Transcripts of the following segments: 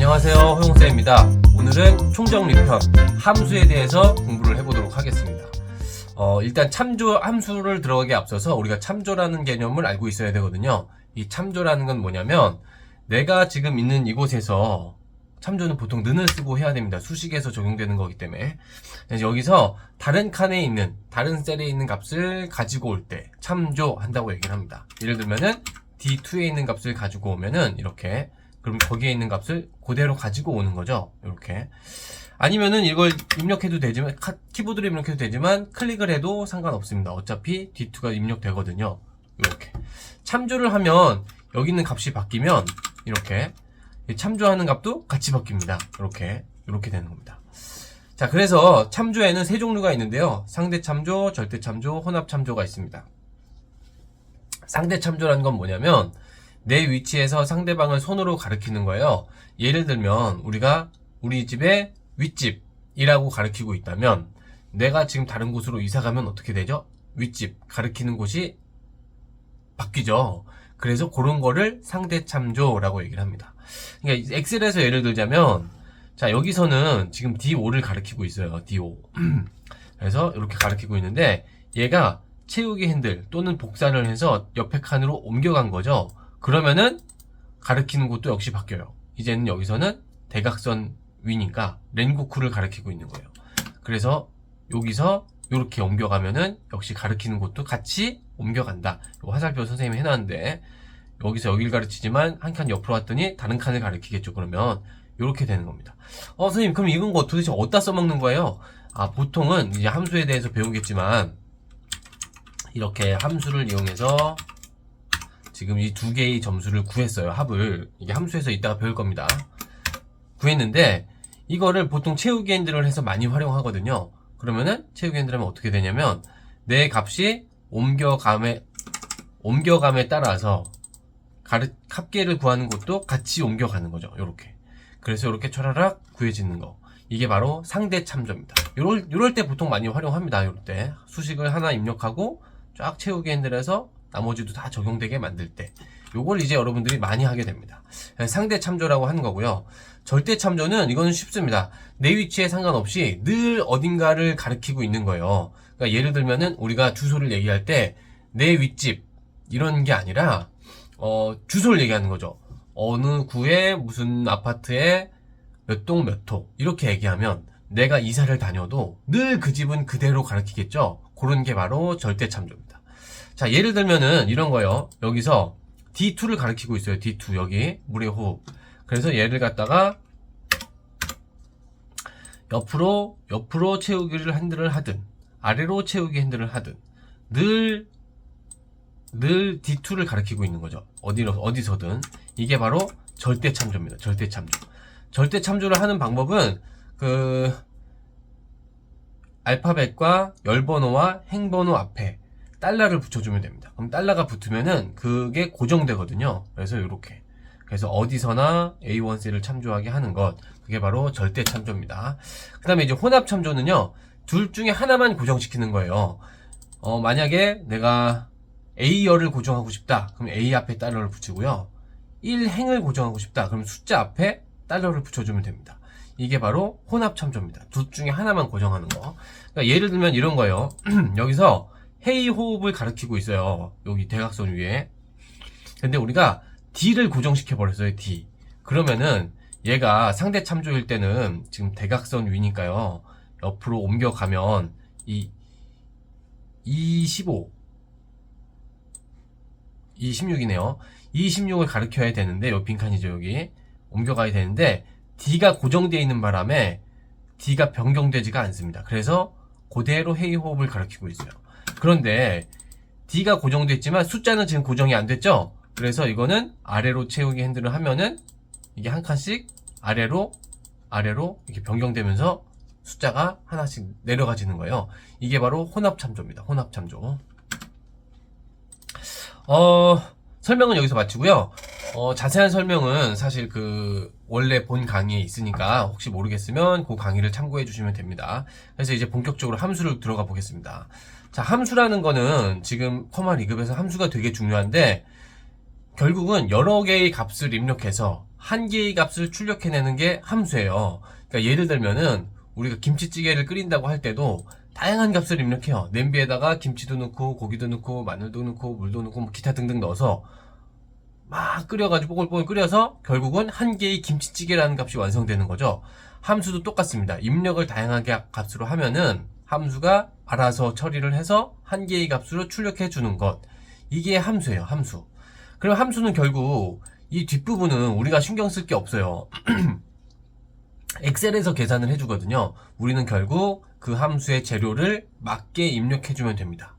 안녕하세요, 허용쌤입니다. 오늘은 총정리편 함수에 대해서 공부를 해보도록 하겠습니다. 일단 참조 함수를 들어가기 앞서서 우리가 참조라는 개념을 알고 있어야 되거든요. 이 참조라는 건 뭐냐면 내가 지금 있는 이곳에서 참조는 보통 는을 쓰고 해야 됩니다. 수식에서 적용되는 거기 때문에. 그래서 여기서 다른 칸에 있는, 다른 셀에 있는 값을 가지고 올 때 참조한다고 얘기를 합니다. 예를 들면은 D2에 있는 값을 가지고 오면은 이렇게, 그럼 거기에 있는 값을 그대로 가지고 오는 거죠. 이렇게. 아니면은 이걸 입력해도 되지만, 키보드로 입력해도 되지만 클릭을 해도 상관없습니다. 어차피 D2가 입력되거든요. 이렇게. 참조를 하면 여기 있는 값이 바뀌면 이렇게 참조하는 값도 같이 바뀝니다. 이렇게 되는 겁니다. 자, 그래서 참조에는 세 종류가 있는데요. 상대 참조, 절대 참조, 혼합 참조가 있습니다. 상대 참조라는 건 뭐냐면 내 위치에서 상대방을 손으로 가리키는 거예요. 예를 들면 우리가 우리 집의 윗집이라고 가리키고 있다면 내가 지금 다른 곳으로 이사 가면 어떻게 되죠? 윗집 가리키는 곳이 바뀌죠. 그래서 그런 거를 상대 참조라고 얘기를 합니다. 그러니까 엑셀에서 예를 들자면, 자, 여기서는 지금 D5를 가리키고 있어요. D5. 그래서 이렇게 가리키고 있는데 얘가 채우기 핸들 또는 복사를 해서 옆에 칸으로 옮겨간 거죠. 그러면은 가리키는 곳도 역시 바뀌어요. 이제는 여기서는 대각선 위니까 렌고쿠를 가리키고 있는 거예요. 그래서 여기서 이렇게 옮겨가면은 역시 가리키는 곳도 같이 옮겨간다. 화살표 선생님이 해놨는데 여기서 여길 가르치지만 한 칸 옆으로 왔더니 다른 칸을 가리키겠죠. 그러면 이렇게 되는 겁니다. 선생님, 그럼 이건 거 도대체 어디다 써먹는 거예요? 보통은 이제 함수에 대해서 배우겠지만 이렇게 함수를 이용해서 지금 이 두 개의 점수를 구했어요. 합을. 이게 함수에서 이따가 배울 겁니다. 구했는데 이거를 보통 채우기 핸들을 해서 많이 활용하거든요. 그러면은 채우기 핸들 하면 어떻게 되냐면 내 값이 옮겨감에 따라서 합계를 구하는 것도 같이 옮겨가는 거죠. 요렇게. 그래서 이렇게 촤라락 구해지는 거. 이게 바로 상대 참조입니다. 요럴 때 보통 많이 활용합니다. 요럴 때. 수식을 하나 입력하고 쫙 채우기 핸들에서 나머지도 다 적용되게 만들 때. 요걸 이제 여러분들이 많이 하게 됩니다. 상대 참조라고 하는 거고요. 절대 참조는 이거는 쉽습니다. 내 위치에 상관없이 늘 어딘가를 가리키고 있는 거예요. 그러니까 예를 들면은 우리가 주소를 얘기할 때 내 윗집 이런 게 아니라 주소를 얘기하는 거죠. 어느 구에 무슨 아파트에 몇 동 몇 호 이렇게 얘기하면 내가 이사를 다녀도 늘 그 집은 그대로 가리키겠죠. 그런 게 바로 절대 참조입니다. 자, 예를 들면은 이런 거예요. 여기서 D2를 가리키고 있어요. D2 여기 물의 호흡. 그래서 얘를 갖다가 옆으로 채우기를 핸들을 하든 아래로 채우기 핸들을 하든 늘 D2를 가리키고 있는 거죠. 어디서든. 이게 바로 절대 참조입니다. 절대 참조. 절대 참조를 하는 방법은 알파벳과 열번호와 행번호 앞에 달러를 붙여주면 됩니다. 그럼 달러가 붙으면은 그게 고정되거든요. 그래서 이렇게. 그래서 어디서나 A1셀을 참조하게 하는 것. 그게 바로 절대 참조입니다. 그 다음에 이제 혼합 참조는요. 둘 중에 하나만 고정시키는 거예요. 만약에 내가 A열을 고정하고 싶다. 그럼 A 앞에 달러를 붙이고요. 1행을 고정하고 싶다. 그럼 숫자 앞에 달러를 붙여주면 됩니다. 이게 바로 혼합 참조입니다. 둘 중에 하나만 고정하는 거. 그러니까 예를 들면 이런 거예요. 여기서 헤이 호흡을 가리키고 있어요. 여기 대각선 위에. 근데 우리가 D를 고정시켜 버렸어요. D. 그러면은 얘가 상대 참조일 때는 지금 대각선 위니까요. 옆으로 옮겨가면 26이네요. 26을 가리켜야 되는데 요 빈칸이죠. 여기 옮겨가야 되는데 D가 고정되어 있는 바람에 D가 변경되지가 않습니다. 그래서 그대로 헤이 호흡을 가리키고 있어요. 그런데 D가 고정되어 있지만 숫자는 지금 고정이 안 됐죠. 그래서 이거는 아래로 채우기 핸들을 하면은 이게 한 칸씩 아래로 이렇게 변경되면서 숫자가 하나씩 내려가지는 거예요. 이게 바로 혼합 참조입니다. 혼합 참조. 설명은 여기서 마치고요. 자세한 설명은 사실 원래 본 강의에 있으니까 혹시 모르겠으면 그 강의를 참고해 주시면 됩니다. 그래서 이제 본격적으로 함수를 들어가 보겠습니다. 자, 함수라는 거는 지금 퍼마 리급에서 함수가 되게 중요한데 결국은 여러 개의 값을 입력해서 한 개의 값을 출력해내는 게 함수예요. 그러니까 예를 들면은 우리가 김치찌개를 끓인다고 할 때도 다양한 값을 입력해요. 냄비에다가 김치도 넣고 고기도 넣고 마늘도 넣고 물도 넣고 뭐 기타 등등 넣어서 막 끓여가지고 뽀글뽀글 끓여서 결국은 한 개의 김치찌개라는 값이 완성되는 거죠. 함수도 똑같습니다. 입력을 다양하게 값으로 하면은 함수가 알아서 처리를 해서 한 개의 값으로 출력해 주는 것. 이게 함수예요. 함수. 그럼 함수는 결국 이 뒷부분은 우리가 신경 쓸 게 없어요. 엑셀에서 계산을 해주거든요. 우리는 결국 그 함수의 재료를 맞게 입력해주면 됩니다.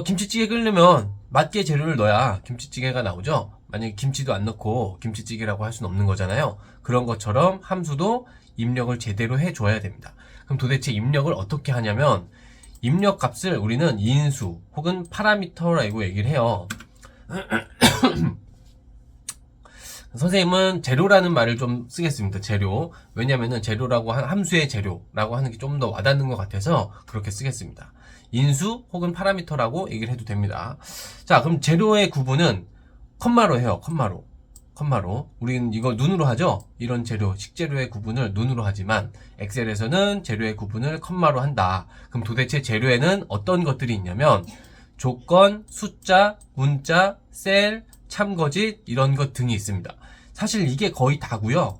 김치찌개 끓이려면 맞게 재료를 넣어야 김치찌개가 나오죠. 만약에 김치도 안 넣고 김치찌개라고 할 수는 없는 거잖아요. 그런 것처럼 함수도 입력을 제대로 해줘야 됩니다. 그럼 도대체 입력을 어떻게 하냐면 입력 값을 우리는 인수 혹은 파라미터라고 얘기를 해요. 선생님은 재료라는 말을 좀 쓰겠습니다. 재료. 왜냐면은 재료라고 함수의 재료라고 하는 게 좀 더 와닿는 것 같아서 그렇게 쓰겠습니다. 인수 혹은 파라미터라고 얘기를 해도 됩니다. 자, 그럼 재료의 구분은 컴마로 해요. 컴마로. 우리는 이거 눈으로 하죠? 이런 재료, 식재료의 구분을 눈으로 하지만 엑셀에서는 재료의 구분을 컴마로 한다. 그럼 도대체 재료에는 어떤 것들이 있냐면 조건, 숫자, 문자, 셀, 참거짓 이런 것 등이 있습니다. 사실 이게 거의 다고요.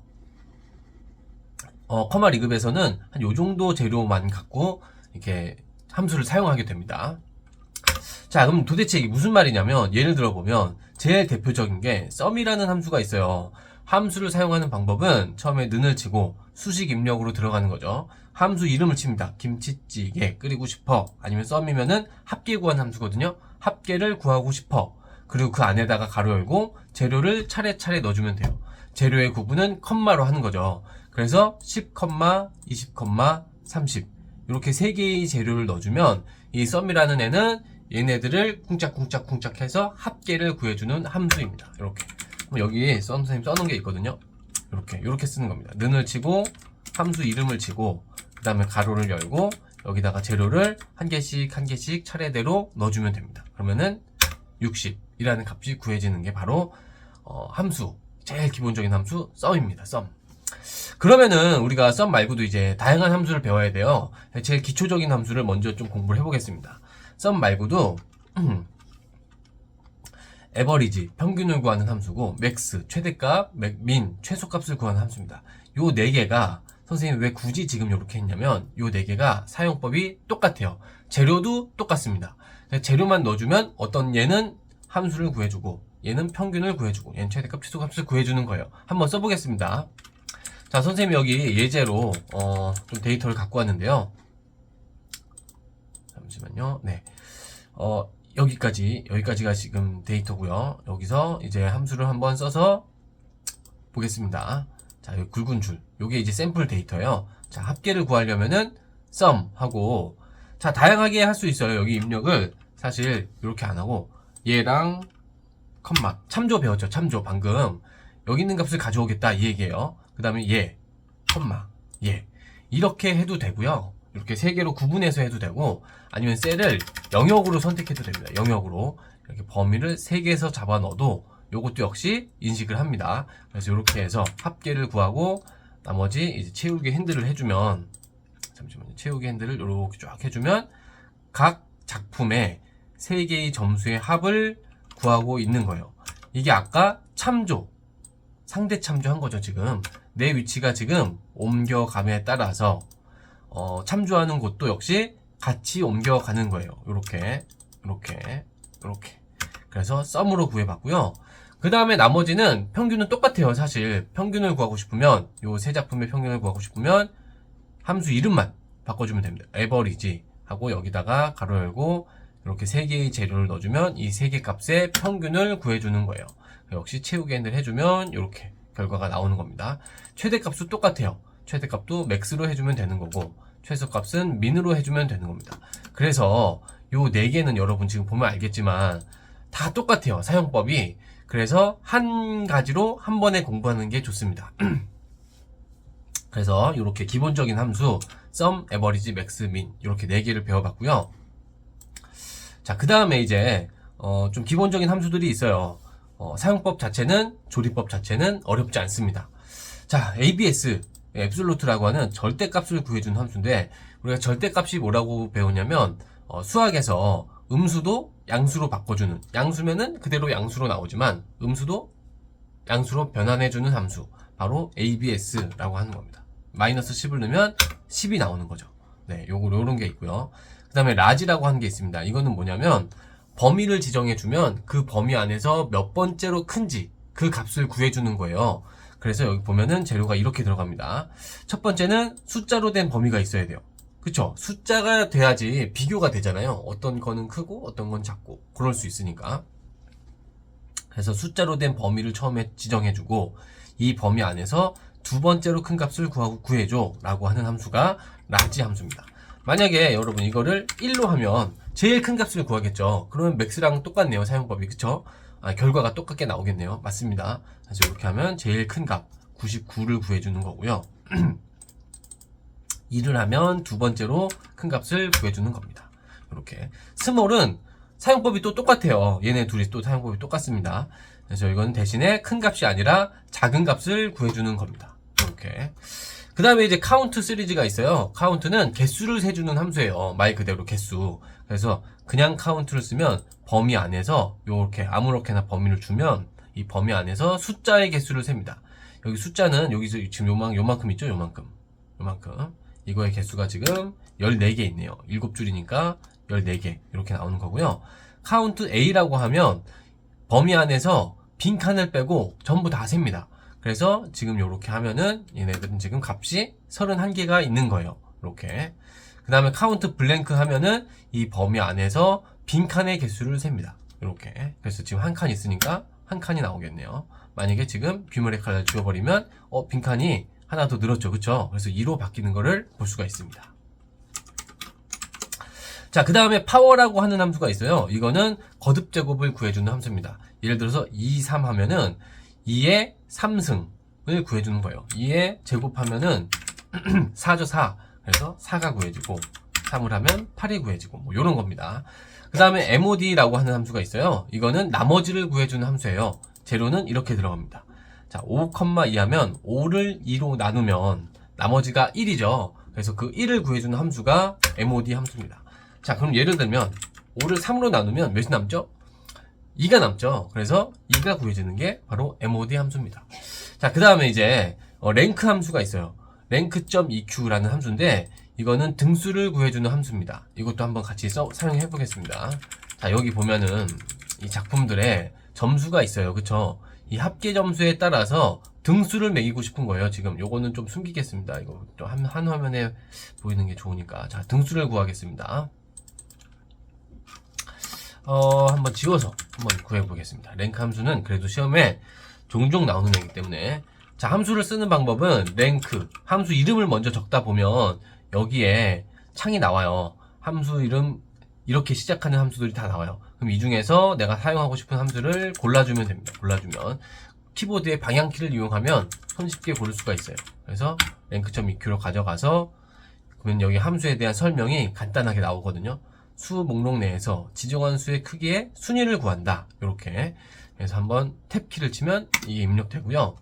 커마 리급에서는 한 요 정도 재료만 갖고 이렇게 함수를 사용하게 됩니다. 자, 그럼 도대체 이게 무슨 말이냐면 예를 들어 보면 제일 대표적인 게 썸이라는 함수가 있어요. 함수를 사용하는 방법은 처음에 는을 치고 수식 입력으로 들어가는 거죠. 함수 이름을 칩니다. 김치찌개 끓이고 싶어. 아니면 썸이면은 합계 구한 함수거든요. 합계를 구하고 싶어. 그리고 그 안에다가 가로 열고 재료를 차례차례 넣어주면 돼요. 재료의 구분은 컴마로 하는 거죠. 그래서 10, 20, 30 이렇게 3개의 재료를 넣어주면 이 썸이라는 애는 얘네들을 쿵짝쿵짝 해서 합계를 구해주는 함수입니다. 이렇게. 여기 선생님 써놓은 게 있거든요. 이렇게 쓰는 겁니다. 는을 치고 함수 이름을 치고 그 다음에 가로를 열고 여기다가 재료를 한 개씩 차례대로 넣어주면 됩니다. 그러면은 60이라는 값이 구해지는 게 바로 함수, 제일 기본적인 함수 썸입니다. 썸. 그러면은 우리가 썸 말고도 이제 다양한 함수를 배워야 돼요. 제일 기초적인 함수를 먼저 좀 공부를 해보겠습니다. 썸 말고도 에버리지, 평균을 구하는 함수고 맥스, 최대값, 민, 최소값을 구하는 함수입니다. 요 4개가 선생님 왜 굳이 지금 이렇게 했냐면 요 4개가 사용법이 똑같아요. 재료도 똑같습니다. 재료만 넣어주면 어떤 얘는 함수를 구해주고 얘는 평균을 구해주고 얘는 최대값, 최소값을 구해주는 거예요. 한번 써보겠습니다. 자, 선생님 여기 예제로 좀 데이터를 갖고 왔는데요. 잠시만요. 네. 여기까지가 지금 데이터고요. 여기서 이제 함수를 한번 써서 보겠습니다. 자, 여기 굵은 줄. 요게 이제 샘플 데이터예요. 자, 합계를 구하려면은 sum 하고 자, 다양하게 할 수 있어요. 여기 입력을 사실 이렇게 안 하고 얘랑 컴마 참조 배웠죠. 참조 방금 여기 있는 값을 가져오겠다 이 얘기예요. 그 다음에 얘 컴마 얘 이렇게 해도 되고요. 이렇게 3개로 구분해서 해도 되고 아니면 셀을 영역으로 선택해도 됩니다. 영역으로 이렇게 범위를 3개에서 잡아 넣어도 요것도 역시 인식을 합니다. 그래서 이렇게 해서 합계를 구하고 나머지 이제 채우기 핸들을 해주면 잠시만요. 채우기 핸들을 이렇게 쫙 해주면 각 작품의 3개의 점수의 합을 구하고 있는 거예요. 이게 아까 참조 상대 참조한 거죠. 지금 내 위치가 지금 옮겨감에 따라서 참조하는 곳도 역시 같이 옮겨가는 거예요. 이렇게 그래서 썸으로 구해봤고요. 그 다음에 나머지는 평균은 똑같아요. 사실 평균을 구하고 싶으면 요 세 작품의 평균을 구하고 싶으면 함수 이름만 바꿔주면 됩니다. 에버리지 하고 여기다가 가로 열고 이렇게 3개의 재료를 넣어주면 이 3개 값의 평균을 구해주는 거예요. 역시 채우기 핸들 해주면 이렇게 결과가 나오는 겁니다. 최대값도 똑같아요. 최대값도 맥스로 해주면 되는 거고 최소값은 민으로 해주면 되는 겁니다. 그래서 요 4개는 여러분 지금 보면 알겠지만 다 똑같아요. 사용법이. 그래서 한 가지로 한 번에 공부하는 게 좋습니다. 그래서 이렇게 기본적인 함수 sum, average, max, min 이렇게 4개를 배워봤고요. 자, 그 다음에 이제 좀 기본적인 함수들이 있어요. 사용법 자체는, 조리법 자체는 어렵지 않습니다. 자, ABS, 앱솔루트라고 하는 절대값을 구해주는 함수인데, 우리가 절대값이 뭐라고 배웠냐면, 수학에서 음수도 양수로 바꿔주는, 양수면은 그대로 양수로 나오지만, 음수도 양수로 변환해주는 함수, 바로 ABS라고 하는 겁니다. 마이너스 10을 넣으면 10이 나오는 거죠. 네, 요런 게 있고요. 그 다음에 라지라고 하는 게 있습니다. 이거는 뭐냐면, 범위를 지정해주면 그 범위 안에서 몇 번째로 큰지 그 값을 구해주는 거예요. 그래서 여기 보면은 재료가 이렇게 들어갑니다. 첫 번째는 숫자로 된 범위가 있어야 돼요. 그쵸? 숫자가 돼야지 비교가 되잖아요. 어떤 거는 크고 어떤 건 작고 그럴 수 있으니까. 그래서 숫자로 된 범위를 처음에 지정해주고 이 범위 안에서 두 번째로 큰 값을 구해줘 라고 하는 함수가 라지 함수입니다. 만약에 여러분 이거를 1로 하면 제일 큰 값을 구하겠죠. 그러면 맥스랑 똑같네요. 사용법이. 그쵸? 결과가 똑같게 나오겠네요. 맞습니다. 그래서 이렇게 하면 제일 큰 값 99를 구해주는 거고요. 2를 하면 두 번째로 큰 값을 구해주는 겁니다. 이렇게. 스몰은 사용법이 또 똑같아요. 얘네 둘이 또 사용법이 똑같습니다. 그래서 이건 대신에 큰 값이 아니라 작은 값을 구해주는 겁니다. 이렇게. 그 다음에 이제 카운트 시리즈가 있어요. 카운트는 개수를 세주는 함수예요. 말 그대로 개수. 그래서 그냥 카운트를 쓰면 범위 안에서 요렇게 아무렇게나 범위를 주면 이 범위 안에서 숫자의 개수를 셉니다. 여기 숫자는 여기서 지금 요만큼 있죠? 요만큼. 이거의 개수가 지금 14개 있네요. 7줄이니까 14개 이렇게 나오는 거고요. 카운트 A라고 하면 범위 안에서 빈 칸을 빼고 전부 다 셉니다. 그래서 지금 요렇게 하면은 얘네들은 지금 값이 31개가 있는 거예요. 이렇게. 그 다음에 카운트 블랭크 하면은 이 범위 안에서 빈 칸의 개수를 셉니다. 이렇게. 그래서 지금 한 칸 있으니까 한 칸이 나오겠네요. 만약에 지금 뷰머의 칸을 지워버리면 빈 칸이 하나 더 늘었죠. 그쵸? 그래서 2로 바뀌는 거를 볼 수가 있습니다. 자, 그 다음에 파워라고 하는 함수가 있어요. 이거는 거듭 제곱을 구해주는 함수입니다. 예를 들어서 2, 3 하면은 2의 3승을 구해주는 거예요. 2의 제곱하면은 4죠, 4. 그래서 4가 구해지고 3을 하면 8이 구해지고 뭐 요런 겁니다. 그 다음에 MOD라고 하는 함수가 있어요. 이거는 나머지를 구해주는 함수예요. 재료는 이렇게 들어갑니다. 자, 5,2 하면 5를 2로 나누면 나머지가 1이죠. 그래서 그 1을 구해주는 함수가 MOD 함수입니다. 자, 그럼 예를 들면 5를 3으로 나누면 몇이 남죠? 2가 남죠. 그래서 2가 구해지는 게 바로 MOD 함수입니다. 자, 그 다음에 이제 랭크 함수가 있어요. rank.eq라는 함수인데 이거는 등수를 구해주는 함수입니다. 이것도 한번 같이 사용해 보겠습니다. 자, 여기 보면은 이 작품들의 점수가 있어요. 그쵸? 이 합계 점수에 따라서 등수를 매기고 싶은 거예요. 지금 요거는 좀 숨기겠습니다. 이거 또 한 화면에 보이는 게 좋으니까. 자, 등수를 구하겠습니다. 한번 지워서 한번 구해보겠습니다. 랭크 함수는 그래도 시험에 종종 나오는 애이기 때문에. 자, 함수를 쓰는 방법은 랭크, 함수 이름을 먼저 적다 보면 여기에 창이 나와요. 함수 이름, 이렇게 시작하는 함수들이 다 나와요. 그럼 이 중에서 내가 사용하고 싶은 함수를 골라주면 됩니다. 골라주면. 키보드의 방향키를 이용하면 손쉽게 고를 수가 있어요. 그래서 rank.eq로 가져가서 그러면 여기 함수에 대한 설명이 간단하게 나오거든요. 수 목록 내에서 지정한 수의 크기의 순위를 구한다. 이렇게. 그래서 한번 탭키를 치면 이게 입력되고요.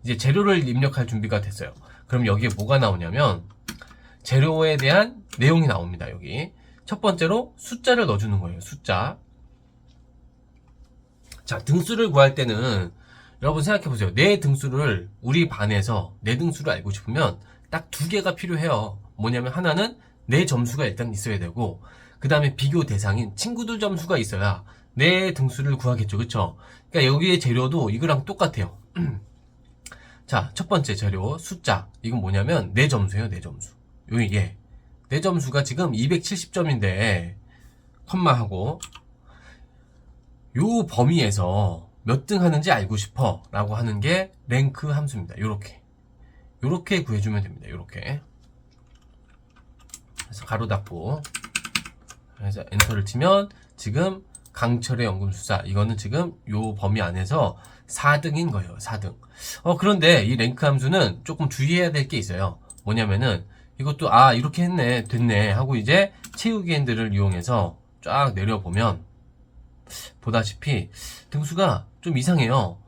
이제 재료를 입력할 준비가 됐어요. 그럼 여기에 뭐가 나오냐면 재료에 대한 내용이 나옵니다. 여기 첫 번째로 숫자를 넣어주는 거예요. 숫자. 자, 등수를 구할 때는 여러분 생각해보세요. 내 등수를 우리 반에서 내 등수를 알고 싶으면 딱 두 개가 필요해요. 뭐냐면 하나는 내 점수가 일단 있어야 되고 그 다음에 비교 대상인 친구들 점수가 있어야 내 등수를 구하겠죠. 그쵸? 그러니까 여기에 재료도 이거랑 똑같아요. 자, 첫 번째 재료 숫자. 이건 뭐냐면 내 점수예요. 내 점수. 여기 내 점수가 지금 270점인데 컴마하고 요 범위에서 몇 등 하는지 알고 싶어 라고 하는 게 랭크 함수입니다. 요렇게 구해주면 됩니다. 요렇게. 그래서 가로 닫고 그래서 엔터를 치면 지금 강철의 연금술사 이거는 지금 요 범위 안에서 4등인 거예요. 4등. 그런데 이 랭크 함수는 조금 주의해야 될 게 있어요. 뭐냐면은 이것도 이렇게 했네 됐네 하고 이제 채우기 핸들을 이용해서 쫙 내려보면 보다시피 등수가 좀 이상해요.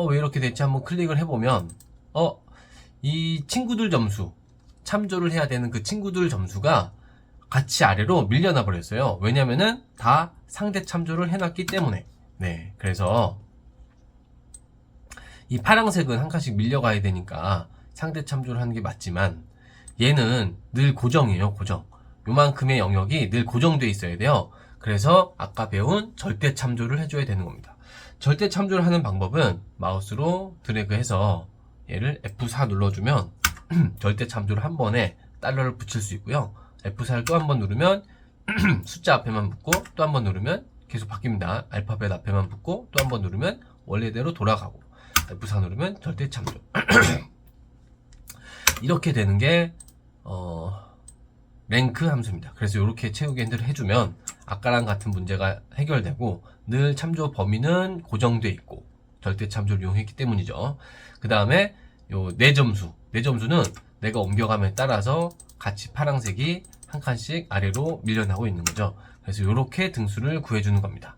왜 이렇게 됐지? 한번 클릭을 해보면 이 친구들 점수, 참조를 해야 되는 그 친구들 점수가 같이 아래로 밀려나 버렸어요. 왜냐면은 다 상대 참조를 해놨기 때문에. 네, 그래서 이 파란색은 한 칸씩 밀려가야 되니까 상대 참조를 하는 게 맞지만, 얘는 늘 고정이에요. 고정. 요만큼의 영역이 늘 고정돼 있어야 돼요. 그래서 아까 배운 절대 참조를 해줘야 되는 겁니다. 절대 참조를 하는 방법은 마우스로 드래그해서 얘를 F4 눌러주면 절대 참조를 한 번에 달러를 붙일 수 있고요. F4를 또 한 번 누르면 숫자 앞에만 붙고, 또 한 번 누르면 계속 바뀝니다. 알파벳 앞에만 붙고, 또 한 번 누르면 원래대로 돌아가고, F4 누르면 절대 참조. 이렇게 되는 게 랭크 함수입니다. 그래서 이렇게 채우기 핸들을 해주면 아까랑 같은 문제가 해결되고, 늘 참조 범위는 고정돼 있고 절대 참조를 이용했기 때문이죠. 그 다음에 요 내 점수는 내가 옮겨감에 따라서 같이 파란색이 한 칸씩 아래로 밀려나고 있는 거죠. 그래서 이렇게 등수를 구해주는 겁니다.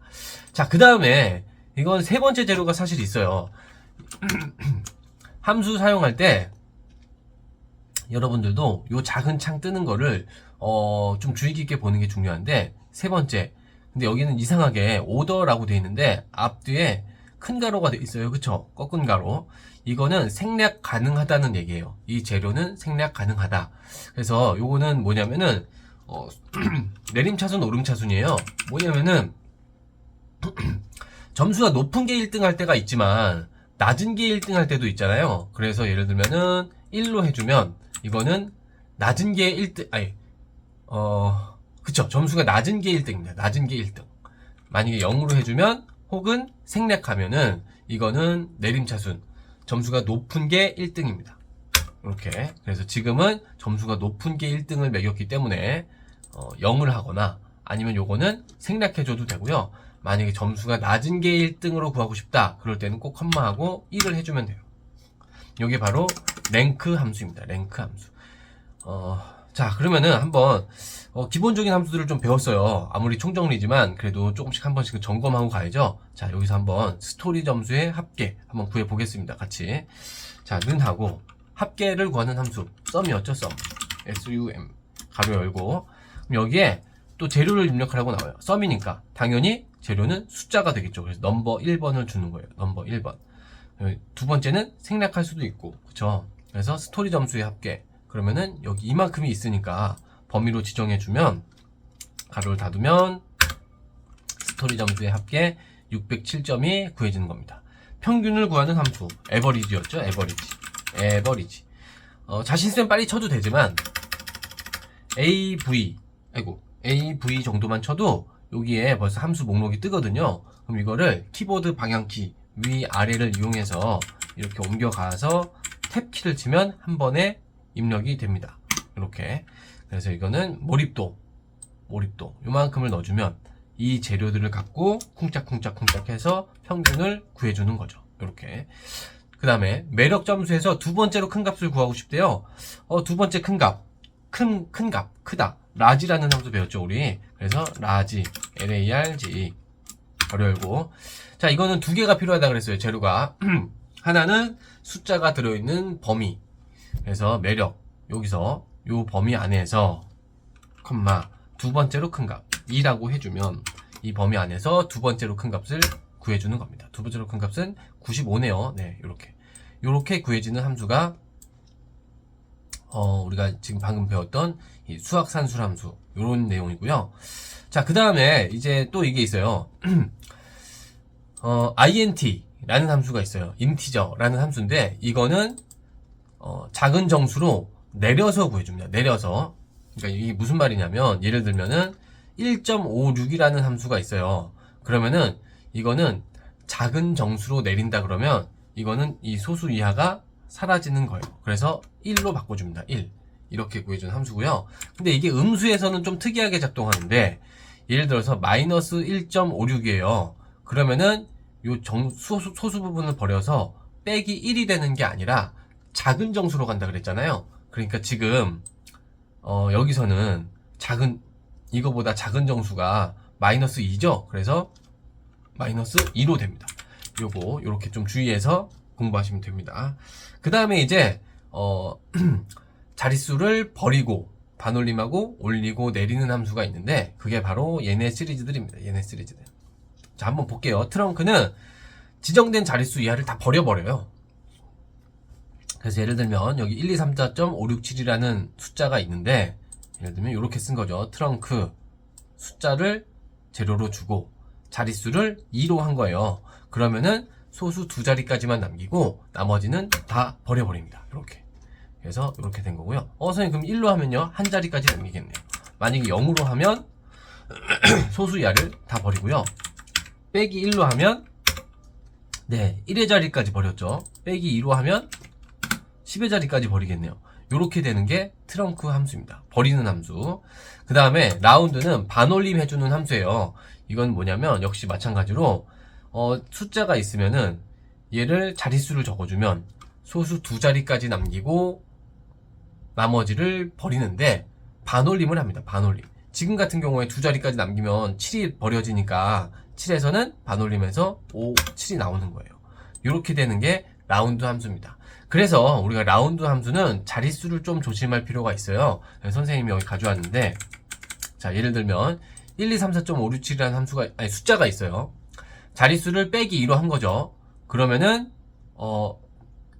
자, 그 다음에 이건 세 번째 재료가 사실 있어요. 함수 사용할 때 여러분들도 요 작은 창 뜨는 거를 좀 주의 깊게 보는 게 중요한데, 세 번째, 근데 여기는 이상하게 오더라고 되어 있는데 앞뒤에 큰 가로가 되어 있어요. 그쵸? 꺾은 가로. 이거는 생략 가능하다는 얘기예요. 이 재료는 생략 가능하다. 그래서 요거는 뭐냐면은 내림차순 오름차순이에요. 뭐냐면은 점수가 높은 게 1등 할 때가 있지만 낮은 게 1등 할 때도 있잖아요. 그래서 예를 들면은 1로 해주면 이거는 낮은 게 1등, 그쵸. 점수가 낮은 게 1등입니다. 낮은 게 1등. 만약에 0으로 해주면, 혹은 생략하면은 이거는 내림차순. 점수가 높은 게 1등입니다. 이렇게. 그래서 지금은 점수가 높은 게 1등을 매겼기 때문에 0을 하거나, 아니면 요거는 생략해줘도 되고요. 만약에 점수가 낮은 게 1등으로 구하고 싶다. 그럴 때는 꼭 컴마하고 1을 해주면 돼요. 이게 바로 랭크 함수입니다. 랭크 함수. 자, 그러면은 한번 기본적인 함수들을 좀 배웠어요. 아무리 총정리지만 그래도 조금씩 한 번씩 점검하고 가야죠. 자, 여기서 한번 스토리 점수의 합계 한번 구해 보겠습니다. 같이. 자, 는하고 합계를 구하는 함수 썸이었죠. 썸. SUM 가로 열고, 그럼 여기에 또 재료를 입력하라고 나와요. 썸이니까 당연히 재료는 숫자가 되겠죠. 그래서 넘버 1번을 주는 거예요. 넘버 1번. 두 번째는 생략할 수도 있고, 그쵸? 그래서 스토리 점수의 합계. 그러면은 여기 이만큼이 있으니까 범위로 지정해주면, 가로를 닫으면 스토리 점수의 합계 607점이 구해지는 겁니다. 평균을 구하는 함수 에버리지였죠. 에버리지. 자신있으면 빨리 쳐도 되지만 AV 정도만 쳐도 여기에 벌써 함수 목록이 뜨거든요. 그럼 이거를 키보드 방향키 위아래를 이용해서 이렇게 옮겨가서 탭키를 치면 한 번에 입력이 됩니다. 이렇게. 그래서 이거는 몰입도 요만큼을 넣어주면 이 재료들을 갖고 쿵짝쿵짝 해서 평균을 구해주는 거죠. 이렇게. 그 다음에 매력 점수에서 두 번째로 큰 값을 구하고 싶대요. 두 번째 큰 값, 크다. 라지라는 함수 배웠죠, 우리. 그래서 라지, LARG 가로 열고. 자, 이거는 두 개가 필요하다 그랬어요, 재료가. 하나는 숫자가 들어있는 범위. 그래서 매력, 여기서 요 범위 안에서 컴마 두 번째로 큰 값 2라고 해주면 이 범위 안에서 두 번째로 큰 값을 구해주는 겁니다. 두 번째로 큰 값은 95네요. 네, 요렇게 구해지는 함수가 우리가 지금 방금 배웠던 이 수학산술 함수 요런 내용이고요. 자, 그 다음에 이제 또 이게 있어요. INT라는 함수가 있어요. 인티저라는 함수인데, 이거는 작은 정수로 내려서 구해줍니다. 내려서. 그러니까 이게 무슨 말이냐면, 예를 들면은 1.56이라는 함수가 있어요. 그러면은 이거는 작은 정수로 내린다 그러면 이거는 이 소수 이하가 사라지는 거예요. 그래서 1로 바꿔줍니다. 1. 이렇게 구해준 함수고요. 근데 이게 음수에서는 좀 특이하게 작동하는데, 예를 들어서 마이너스 1.56이에요. 그러면은 요 소수 부분을 버려서 빼기 1이 되는 게 아니라 작은 정수로 간다 그랬잖아요. 그러니까 지금 여기서는 이거보다 작은 정수가 마이너스 2죠. 그래서 마이너스 2로 됩니다. 요거 요렇게 좀 주의해서 공부하시면 됩니다. 그 다음에 이제 자릿수를 버리고 반올림하고 올리고 내리는 함수가 있는데 그게 바로 얘네 시리즈들입니다. 얘네 시리즈들. 자, 한번 볼게요. 트렁크는 지정된 자릿수 이하를 다 버려버려요. 그래서 예를 들면 여기 123.567이라는 숫자가 있는데 예를 들면 이렇게 쓴 거죠. 트렁크 숫자를 재료로 주고 자릿수를 2로 한 거예요. 그러면은 소수 두 자리까지만 남기고 나머지는 다 버려버립니다. 이렇게. 그래서 이렇게 된 거고요. 선생님 그럼 1로 하면요 한 자리까지 남기겠네요. 만약에 0으로 하면 소수 이하를 다 버리고요. 빼기 1로 하면 네 1의 자리까지 버렸죠. 빼기 2로 하면 10의 자리까지 버리겠네요. 이렇게 되는 게 트렁크 함수입니다. 버리는 함수. 그 다음에 라운드는 반올림 해주는 함수예요. 이건 뭐냐면 역시 마찬가지로 숫자가 있으면은 얘를 자릿수를 적어주면 소수 두 자리까지 남기고 나머지를 버리는데 반올림을 합니다. 반올림. 지금 같은 경우에 두 자리까지 남기면 7이 버려지니까 7에서는 반올림해서 5, 7이 나오는 거예요. 이렇게 되는 게 라운드 함수입니다. 그래서 우리가 라운드 함수는 자릿수를 좀 조심할 필요가 있어요. 선생님이 여기 가져왔는데 자 예를 들면 1, 2, 3, 4.567이라는 함수가 숫자가 있어요. 자릿수를 빼기 2로 한 거죠. 그러면은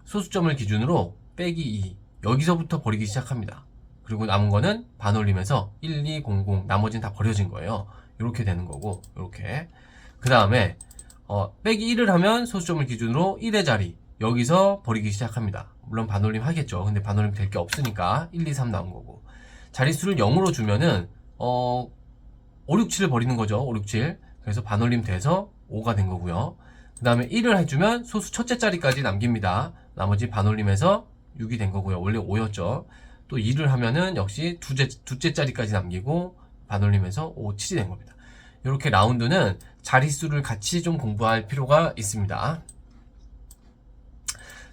소수점을 기준으로 빼기 2 여기서부터 버리기 시작합니다. 그리고 남은 거는 반올림해서 1, 2, 0, 0 나머지는 다 버려진 거예요. 이렇게 되는 거고 이렇게 그 다음에 빼기 1을 하면 소수점을 기준으로 1의 자리 여기서 버리기 시작합니다. 물론 반올림 하겠죠. 근데 반올림 될 게 없으니까 1, 2, 3 나온 거고 자릿수를 0으로 주면은 5, 6, 7을 버리는 거죠. 5, 6, 7 그래서 반올림 돼서 5가 된 거고요. 그 다음에 1을 해주면 소수 첫째 자리까지 남깁니다. 나머지 반올림해서 6이 된 거고요. 원래 5였죠. 또 2를 하면은 역시 두째 자리까지 남기고 반올림해서 5, 7이 된 겁니다. 이렇게 라운드는 자릿수를 같이 좀 공부할 필요가 있습니다.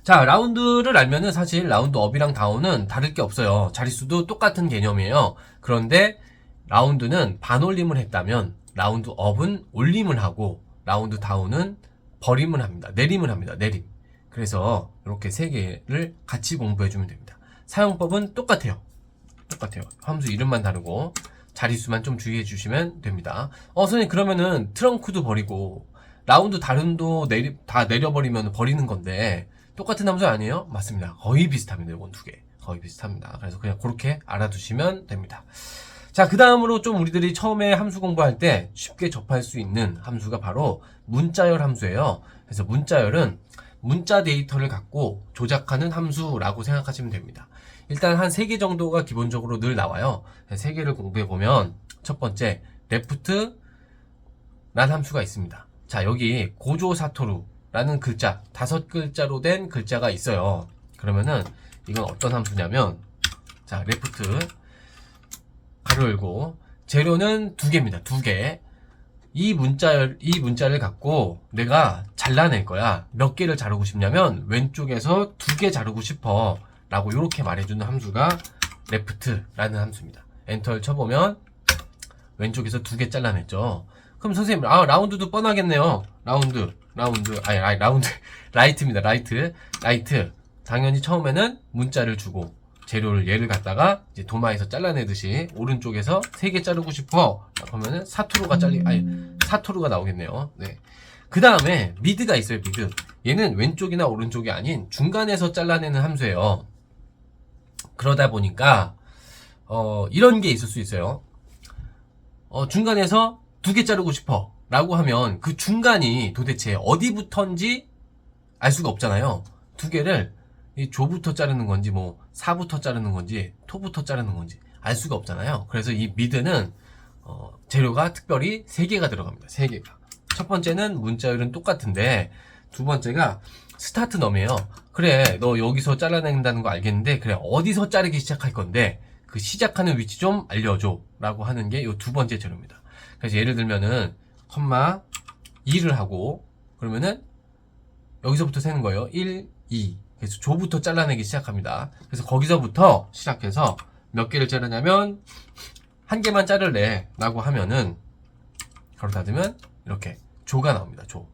자, 라운드를 알면은 사실 라운드 업이랑 다운은 다를 게 없어요. 자릿수도 똑같은 개념이에요. 그런데 라운드는 반올림을 했다면 라운드 업은 올림을 하고 라운드 다운은 버림을 합니다. 내림을 합니다. 내림. 그래서 이렇게 세 개를 같이 공부해주면 됩니다. 사용법은 똑같아요. 똑같아요. 함수 이름만 다르고 자릿수만 좀 주의해 주시면 됩니다. 선생님 그러면은 트렁크도 버리고 라운드 다른도 다 내려버리면 버리는 건데 똑같은 함수 아니에요? 맞습니다. 거의 비슷합니다. 이건 두 개. 거의 비슷합니다. 그래서 그냥 그렇게 알아두시면 됩니다. 자, 그 다음으로 좀 우리들이 처음에 함수 공부할 때 쉽게 접할 수 있는 함수가 바로 문자열 함수예요. 그래서 문자열은 문자 데이터를 갖고 조작하는 함수라고 생각하시면 됩니다. 일단 한 3개 정도가 기본적으로 늘 나와요. 3개를 공부해보면 첫 번째 레프트 라는 함수가 있습니다. 자, 여기 고조사토루라는 글자 5글자로 된 글자가 있어요. 그러면은 이건 어떤 함수냐면 자, 레프트 가로 열고 재료는 2개입니다. 2개. 이 문자를 갖고 내가 잘라낼 거야. 몇 개를 자르고 싶냐면 왼쪽에서 2개 자르고 싶어 라고 이렇게 말해주는 함수가 left라는 함수입니다. 엔터를 쳐보면 왼쪽에서 2개 잘라냈죠. 그럼 선생님 라운드도 뻔하겠네요. 라운드 라이트입니다. 라이트 당연히 처음에는 문자를 주고 재료를 얘를 갖다가 이제 도마에서 잘라내듯이 오른쪽에서 3개 자르고 싶어 하면은 사토루가 나오겠네요. 네. 그 다음에 미드가 있어요. 미드. 얘는 왼쪽이나 오른쪽이 아닌 중간에서 잘라내는 함수예요. 그러다 보니까 이런 게 있을 수 있어요. 중간에서 2개 자르고 싶어 라고 하면 그 중간이 도대체 어디부터인지 알 수가 없잖아요. 2개를 이 조부터 자르는 건지 뭐 사부터 자르는 건지 토부터 자르는 건지 알 수가 없잖아요. 그래서 이 미드는 재료가 특별히 3개가 들어갑니다. 3개가. 첫 번째는 문자열은 똑같은데 두 번째가 스타트 넘이에요. 그래 너 여기서 잘라낸다는 거 알겠는데 그래 어디서 자르기 시작할 건데 그 시작하는 위치 좀 알려줘 라고 하는 게 이 두 번째 재료입니다. 그래서 예를 들면은 컴마 2를 하고 그러면은 여기서부터 세는 거예요. 1, 2 그래서 조부터 잘라내기 시작합니다. 그래서 거기서부터 시작해서 몇 개를 자르냐면 1개만 자를래 라고 하면은 가로 닫으면 이렇게 조가 나옵니다. 조.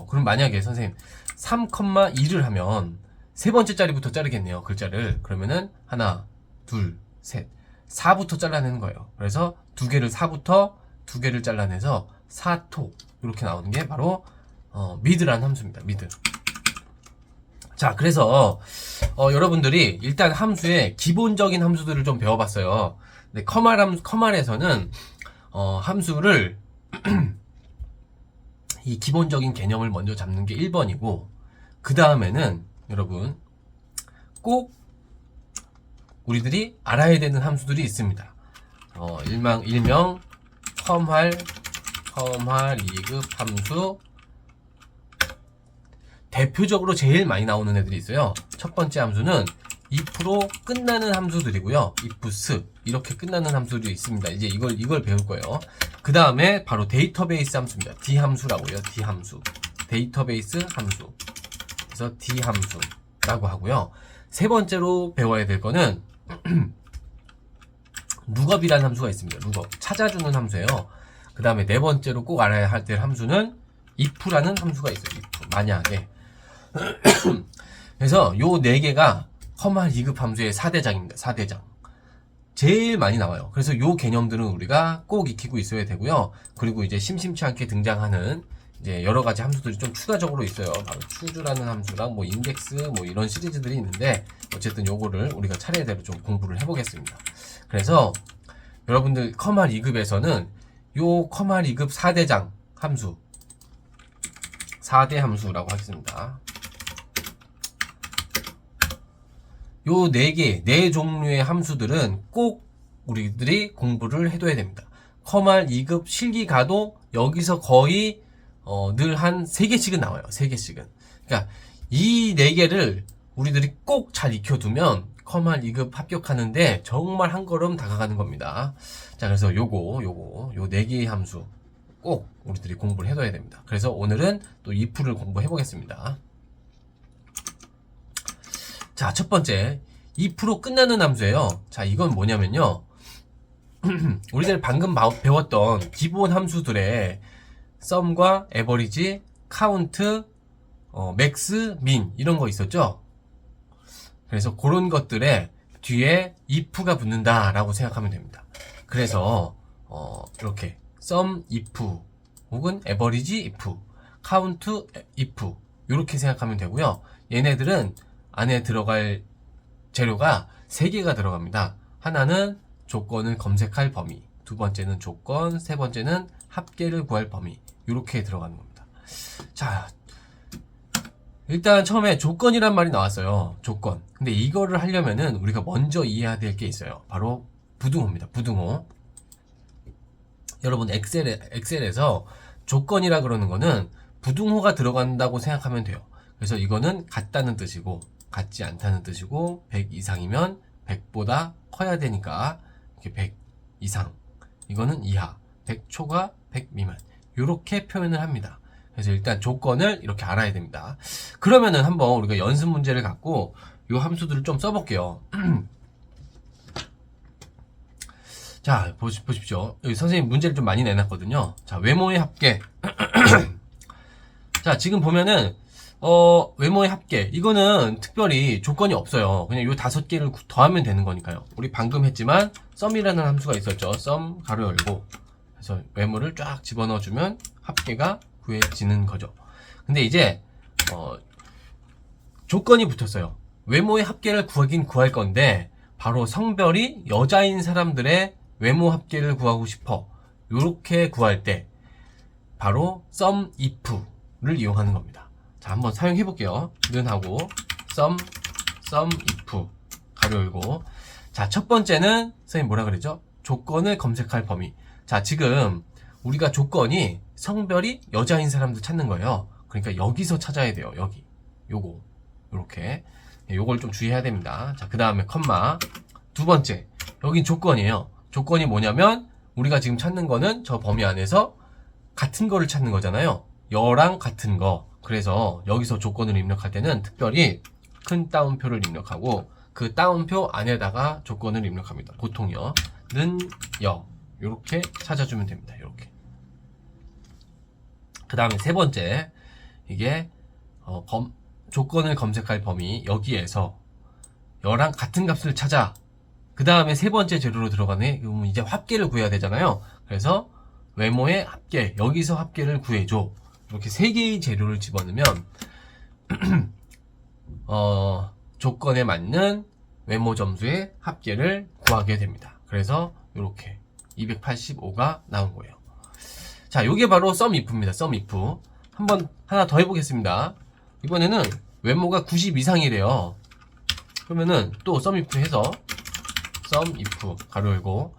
그럼 만약에 선생님 3,2를 하면 세 번째 자리부터 자르겠네요. 글자를. 그러면은 하나, 둘, 셋, 4부터 잘라내는 거예요. 그래서 두 개를 4부터 두 개를 잘라내서 4토 이렇게 나오는 게 바로 미드라는 함수입니다. 미드. 자, 그래서 여러분들이 일단 함수의 기본적인 함수들을 좀 배워봤어요. 근데 커말에서는 함수를 이 기본적인 개념을 먼저 잡는 게 1번이고, 그 다음에는 여러분 꼭 우리들이 알아야 되는 함수들이 있습니다. 일명 컴활 2급 함수. 대표적으로 제일 많이 나오는 애들이 있어요. 첫 번째 함수는 if로 끝나는 함수들이고요. if 이렇게 끝나는 함수들이 있습니다. 이제 이걸 배울 거예요. 그 다음에 바로 데이터베이스 함수입니다. D 함수라고요. D 함수. 데이터베이스 함수. 그래서 D 함수라고 하고요. 세 번째로 배워야 될 거는 룩업이라는 함수가 있습니다. 룩업. 찾아주는 함수예요. 그 다음에 네 번째로 꼭 알아야 될 함수는 if라는 함수가 있어요. if. 만약에. 그래서 요 네 개가 컴활 2급 함수의 4대장입니다. 4대장. 제일 많이 나와요. 그래서 요 개념들은 우리가 꼭 익히고 있어야 되고요. 그리고 이제 심심치 않게 등장하는 이제 여러 가지 함수들이 좀 추가적으로 있어요. 바로 추주라는 함수랑 뭐 인덱스 뭐 이런 시리즈들이 있는데, 어쨌든 요거를 우리가 차례대로 좀 공부를 해보겠습니다. 그래서 여러분들 컴활 2급에서는 요 컴활 2급 4대장 함수, 4대 함수라고 하겠습니다. 요 네 종류의 함수들은 꼭 우리들이 공부를 해둬야 됩니다. 컴활 2급 실기 가도 여기서 거의 늘 한 3개씩은 나와요. 3개씩은. 그러니까 이 4개를 우리들이 꼭 잘 익혀두면 컴활 2급 합격하는데 정말 한 걸음 다가가는 겁니다. 자, 그래서 요 4개의 함수 꼭 우리들이 공부를 해둬야 됩니다. 그래서 오늘은 또 if를 공부해 보겠습니다. 자, 첫 번째 if로 끝나는 함수예요. 자, 이건 뭐냐면요. 우리들 방금 배웠던 기본 함수들의 썸과 에버리지, 카운트, 맥스, 민 이런 거 있었죠. 그래서 그런 것들에 뒤에 if가 붙는다라고 생각하면 됩니다. 그래서 이렇게 썸 if 혹은 에버리지 if, 카운트 if 이렇게 생각하면 되고요. 얘네들은 안에 들어갈 재료가 3개가 들어갑니다. 하나는 조건을 검색할 범위, 두 번째는 조건, 세 번째는 합계를 구할 범위, 이렇게 들어가는 겁니다. 자, 일단 처음에 조건이란 말이 나왔어요. 조건. 근데 이거를 하려면은 우리가 먼저 이해해야 될 게 있어요. 바로 부등호입니다. 부등호. 여러분 엑셀에서 조건이라 그러는 거는 부등호가 들어간다고 생각하면 돼요. 그래서 이거는 같다는 뜻이고, 같지 않다는 뜻이고, 100 이상이면 100보다 커야 되니까 이렇게 100 이상, 이거는 이하, 100 초과 100 미만, 이렇게 표현을 합니다. 그래서 일단 조건을 이렇게 알아야 됩니다. 그러면은 한번 우리가 연습 문제를 갖고 이 함수들을 좀 써볼게요. 자, 보십시오. 여기 선생님 문제를 좀 많이 내놨거든요. 자, 외모의 합계. 자, 지금 보면은 외모의 합계, 이거는 특별히 조건이 없어요. 그냥 요 5개를 더하면 되는 거니까요. 우리 방금 했지만 썸이라는 함수가 있었죠. 썸 가로 열고, 그래서 외모를 쫙 집어넣어주면 합계가 구해지는 거죠. 근데 이제 조건이 붙었어요. 외모의 합계를 구하긴 구할 건데, 바로 성별이 여자인 사람들의 외모 합계를 구하고 싶어, 요렇게 구할 때 바로 썸 if를 이용하는 겁니다. 자, 한번 사용해 볼게요. 는 하고 썸 if 가로 열고. 자, 첫 번째는 선생님 뭐라 그랬죠? 조건을 검색할 범위. 자, 지금 우리가 조건이 성별이 여자인 사람들 찾는 거예요. 그러니까 여기서 찾아야 돼요. 여기 요거 요렇게, 요걸 좀 주의해야 됩니다. 자, 그 다음에 컴마. 두 번째, 여긴 조건이에요. 조건이 뭐냐면 우리가 지금 찾는 거는 저 범위 안에서 같은 거를 찾는 거잖아요. 여랑 같은 거. 그래서 여기서 조건을 입력할 때는 특별히 큰 따옴표를 입력하고, 그 따옴표 안에다가 조건을 입력합니다. 보통요. 는 여. 요렇게 찾아주면 됩니다. 요렇게. 그 다음에 세 번째, 이게 조건을 검색할 범위 여기에서 여랑 같은 값을 찾아. 그 다음에 세 번째 재료로 들어가네. 그러면 이제 합계를 구해야 되잖아요. 그래서 외모의 합계, 여기서 합계를 구해줘. 이렇게 세 개의 재료를 집어넣으면 조건에 맞는 외모 점수의 합계를 구하게 됩니다. 그래서 이렇게 285가 나온 거예요. 자, 요게 바로 썸if입니다. 썸if. 한번 하나 더 해보겠습니다. 이번에는 외모가 90 이상이래요. 그러면은 또 썸if 해서 썸if 가로 열고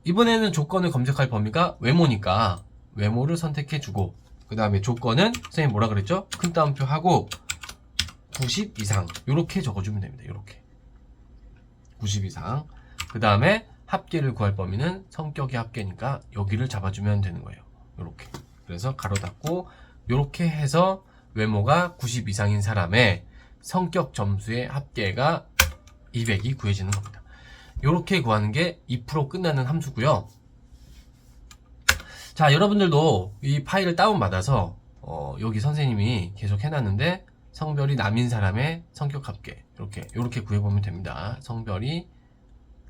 이번에는 조건을 검색할 범위가 외모니까 외모를 선택해주고, 그 다음에 조건은 선생님 뭐라 그랬죠? 큰 따옴표 하고 90 이상 요렇게 적어주면 됩니다. 요렇게 90 이상. 그 다음에 합계를 구할 범위는 성격의 합계니까 여기를 잡아주면 되는 거예요. 요렇게. 그래서 가로 닫고 요렇게 해서 외모가 90 이상인 사람의 성격 점수의 합계가 200이 구해지는 겁니다. 요렇게 구하는 게 2% 끝나는 함수고요. 자, 여러분들도 이 파일을 다운받아서 여기 선생님이 계속 해놨는데 성별이 남인 사람의 성격 합계 요렇게 구해보면 됩니다. 성별이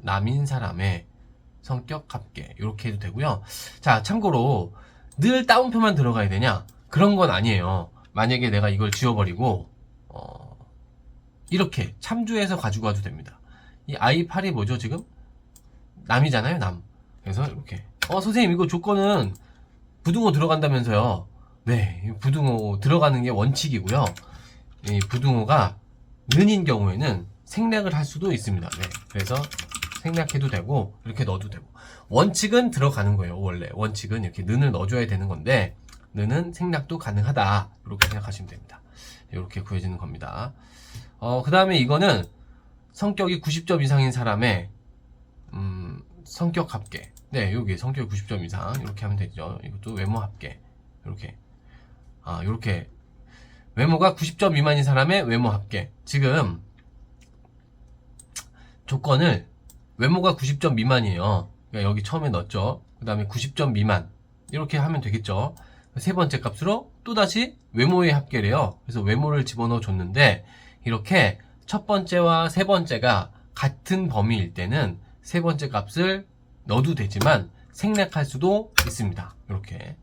남인 사람의 성격 합계 요렇게 해도 되고요. 자, 참고로 늘 따옴표만 들어가야 되냐? 그런 건 아니에요. 만약에 내가 이걸 지워버리고 이렇게 참조해서 가지고 와도 됩니다. 이 i8이 뭐죠 지금? 남이잖아요, 남. 그래서 이렇게 선생님 이거 조건은 부등호 들어간다면서요. 네, 부등호 들어가는 게 원칙이고요. 이 부등호가 는인 경우에는 생략을 할 수도 있습니다. 네, 그래서 생략해도 되고 이렇게 넣어도 되고, 원칙은 들어가는 거예요. 원래 원칙은 이렇게 는을 넣어줘야 되는 건데 는은 생략도 가능하다, 이렇게 생각하시면 됩니다. 이렇게 구해지는 겁니다. 그 다음에 이거는 성격이 90점 이상인 사람의 성격 합계. 네, 여기 성격이 90점 이상 이렇게 하면 되죠. 이것도 외모 합계. 이렇게 이렇게 외모가 90점 미만인 사람의 외모 합계. 지금 조건을 외모가 90점 미만이에요. 그러니까 여기 처음에 넣었죠. 그 다음에 90점 미만 이렇게 하면 되겠죠. 세 번째 값으로 또다시 외모의 합계래요. 그래서 외모를 집어넣어 줬는데, 이렇게 첫 번째와 세 번째가 같은 범위일 때는 세 번째 값을 넣어도 되지만 생략할 수도 있습니다. 이렇게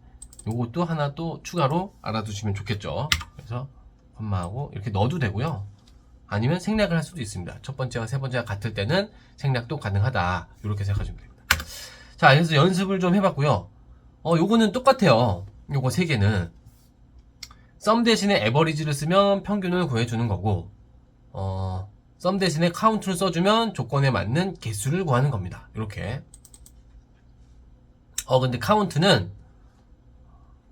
요것도 하나 또 추가로 알아두시면 좋겠죠. 그래서 콤마하고 이렇게 넣어도 되고요. 아니면 생략을 할 수도 있습니다. 첫 번째와 세 번째가 같을 때는 생략도 가능하다, 이렇게 생각하시면 됩니다. 자, 그래서 연습을 좀 해봤고요. 요거는 똑같아요. 요거 세 개는 썸 대신에 에버리지를 쓰면 평균을 구해주는 거고, 썸 대신에 카운트를 써주면 조건에 맞는 개수를 구하는 겁니다. 이렇게. 근데 카운트는